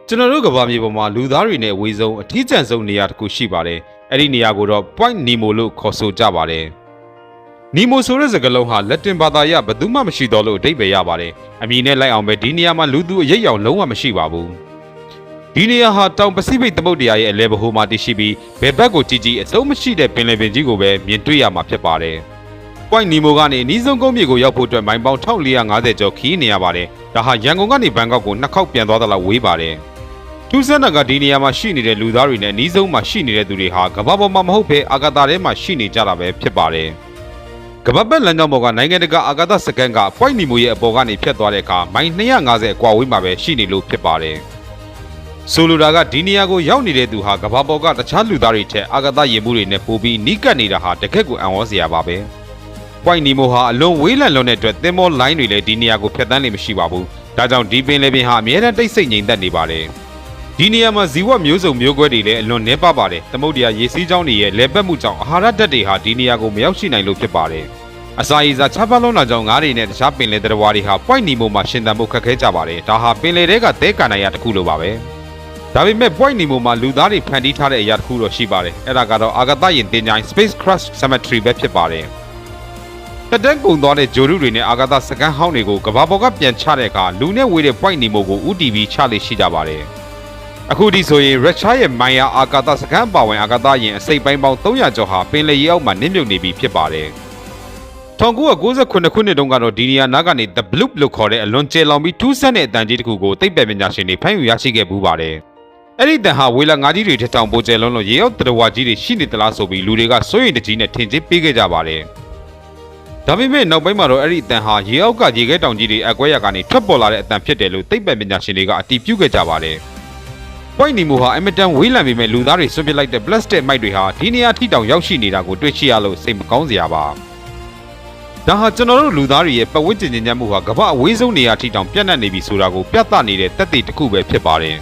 ကျွန်တော်တို့ကဘာမြေပေါ်မှာလူသားတွေနဲ့ဝေဆုံးအထီးကျန်ဆုံးနေရာတစ်ခုရှိပါတယ်။အဲ့ဒီနေရာကိုတော့ Point Nemo လို့ခေါ်ဆိုကြပါတယ်။ Nemo ဆိုတဲ့စကားလုံးဟာလက်တင်ဘာသာအရဘယ်သူမှမရှိတော့လို့အဓိပ္ပာယ်ရပါတယ်။အမည်နဲ့လိုက်အောင်ပဲဒီနေရာမှာလူသူအရိပ်ရောင်လုံးဝမရှိပါဘူး။ဒီနေရာဟာတောင်ပစိဖိတ်သမုဒ္ဒရာရဲ့အလယ်ဗဟိုမှာတည်ရှိပြီးဘယ်ဘက်ကိုကြည့်ကြည့်အဆုံးမရှိတဲ့ပင်လယ်ပင်ကြီးကိုပဲမြင်တွေ့ရမှာဖြစ်ပါတယ်။ Point Nemo ကနေအနီးဆုံးကုန်းမြေကိုရောက်ဖို့အတွက်မိုင်ပေါင်း1450ကျော်ခီးနေရပါတယ်။ဒါဟာရန်ကုန်ကနေဘန်ကောက်ကို2ခေါက်ပြန်သွားသလောက်ဝေးပါတယ်။ထူးဆန်းတာကဒီနေရာမှာရှိနေတဲ့လူသားတွေနဲ့အနီးဆုံးမှာရှိနေတဲ့သူတွေဟာကမ္ဘာပေါ်မှာမဟုတ်ဘဲအာကာသထဲမှာရှိနေကြတာပဲဖြစ်ပါတယ်။ကမ္ဘာပတ်လမ်းကြောင်းပေါ်ကနိုင်ငံတကာအာကာသစခန်းက Point Nemo ရဲ့အပေါ်ကနေဖြတ်သွားတဲ့အခါမိုင်250အကွာဝေးမှာပဲရှိနေလို့ဖြစ်ပါတယ်။ဆိုလိုတာကဒီနေရာကိုရောက်နေတဲ့သူဟာကမ္ဘာပေါ်ကတခြားလူသားတွေထက်အာကာသယာဉ်မှုတွေနဲ့ပိုပြီးနီးကပ်နေတာဟာတကယ့်ကိုအံ့ဩစရာပါပဲ။ Point Nemo ဟာအလွန်ဝေးလံလွန်းတဲ့အတွက်သင်္ဘောလိုင်းတွေလည်းဒီနေရာကိုဖြတ်တန်းနေမရှိပါဘူး။ဒါကြောင့်ဒီပင်လယ်ပြင်ဟာအမြဲတမ်းတိတ်ဆိတ်ငြိမ်သက်နေပါတယ်။ဒီနေရာမှာဇီဝမျိုးစုံမျိုးကွဲတွေလည်းအလွန်နှဲပါပါတယ်။သမုဒ္ဒရာရေစီးကြောင်းတွေရဲ့လဲပတ်မှုကြောင့်အာဟာရဓာတ်တွေဟာဒီနေရာကိုမရောက်ရှိနိုင်လို့ဖြစ်ပါတယ်။အစာရေစာချပါလုံးလာကြောင့်ငါးတွေနဲ့တခြားပင်လယ်သတ္တဝါတွေဟာ Point Nemo မှာရှင်သန်ဖို့ခက်ခဲကြပါတယ်။ဒါဟာပင်လယ်ထဲကသဲကန်နိုင်ရတစ်ခုလိုပါပဲ။ဒါပေမဲ့ Point Nemo မှာလူသားတွေဖန်တီးထားတဲ့အရာတစ်ခုတော့ရှိပါတယ်။အဲ့ဒါကတော့အာကာသယာဉ်တင်ကြိုင် Spacecraft Cemetery ပဲဖြစ်ပါတယ်။တက်တက်ကုန်သွားတဲ့ဂျိုရုတွေနဲ့အာကာသစကန်ဟောင်းတွေကိုကမ္ဘာပေါ်ကပြန်ချတဲ့အခါလူနဲ့ဝေးတဲ့ Point Nemo ကိုဥတီပြီးချလေရှိကြပါတယ်။အခုဒီဆိုရင် Russia ရဲ့မိုင်ယာအာကာသစကန်ပါဝင်အာကာသယာဉ်အစိပ်ပိုင်းပေါင်း300ကျော်ဟာပင်လယ်ရေအောက်မှာနစ်မြုပ်နေပြီဖြစ်ပါတယ်။1998ခုနှစ်တုန်းကတော့ဒီနေရာနားကနေ The Bloop လို့ခေါ်တဲ့အလွန်ကျယ်လောင်ပြီးထူးဆန်းတဲ့အတန်ကြီးတစ်ခုကိုသိပ္ပံပညာရှင်တွေဖမ်းယူရရှိခဲ့ပူးပါတယ်။အဲ့ဒီတန်ဟာဝေလာငါးကြီးတွေထက်တောင်ပိုကျယ်လွန်းလို့ရေအောက်သတ္တဝါကြီးတွေရှိနေသလားဆိုပြီးလူတွေကစိုးရိမ်တကြီးနဲ့ထင်ကြေးပေးခဲ့ကြပါတယ်။ဒါပေမဲ့နောက်ပိုင်းမှာတော့အဲ့ဒီအတန်ဟာရေအောက်ကရေခဲတောင်ကြီးတွေအကွဲရကနေထွက်ပေါ်လာတဲ့အတန်ဖြစ်တယ်လို့သိပ္ပံပညာရှင်တွေကအတည်ပြုခဲ့ကြပါတယ်။ Point Nemo ဟာအမတန်ဝေးလံပေမဲ့လူသားတွေဆွန့်ပစ်လိုက်တဲ့ plastic မိုက်တွေဟာဒီနေရာထိတောင်ရောက်ရှိနေတာကိုတွေ့ရှိရလို့စိတ်မကောင်းစရာပါ။ဒါဟာကျွန်တော်တို့လူသားတွေရဲ့ပတ်ဝန်းကျင်ညံ့မှုဟာကမ္ဘာအဝေးဆုံးနေရာထိတောင်ပြန့်နှံ့နေပြီဆိုတာကိုပြသနေတဲ့သက်သေတစ်ခုပဲဖြစ်ပါတယ်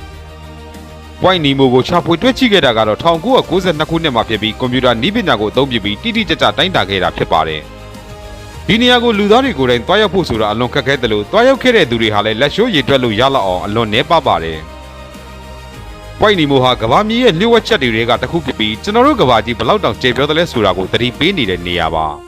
။ Point Nemo ကိုရှာဖွေတွေ့ရှိခဲ့တာကတော့1992ခုနှစ်မှာဖြစ်ပြီးကွန်ပျူတာနည်းပညာကိုအသုံးပြုပြီးတိတိကျကျတိုင်းတာခဲ့တာဖြစ်ပါတယ်။ဒီနေရာကိုလူသားတွေကိုယ်တိုင်တွားရောက်ဖို့ဆိုတာအလွန်ခက်ခဲတယ်လို့တွားရောက်ခဲ့တဲ့သူတွေဟာလည်းလက်ရှိုးရည်တွက်လို့ရလောက်အောင်အလွန်နှဲပါပါတယ်။ Point Nemo ဟာကမ္ဘာမြေရဲ့လျှို့ဝှက်ချက်တွေကတစ်ခုဖြစ်ပြီးကျွန်တော်တို့ကမ္ဘာကြီးဘယ်လောက်တောင်ကျေပြောသလဲဆိုတာကိုသတိပေးနေတဲ့နေရာပါ။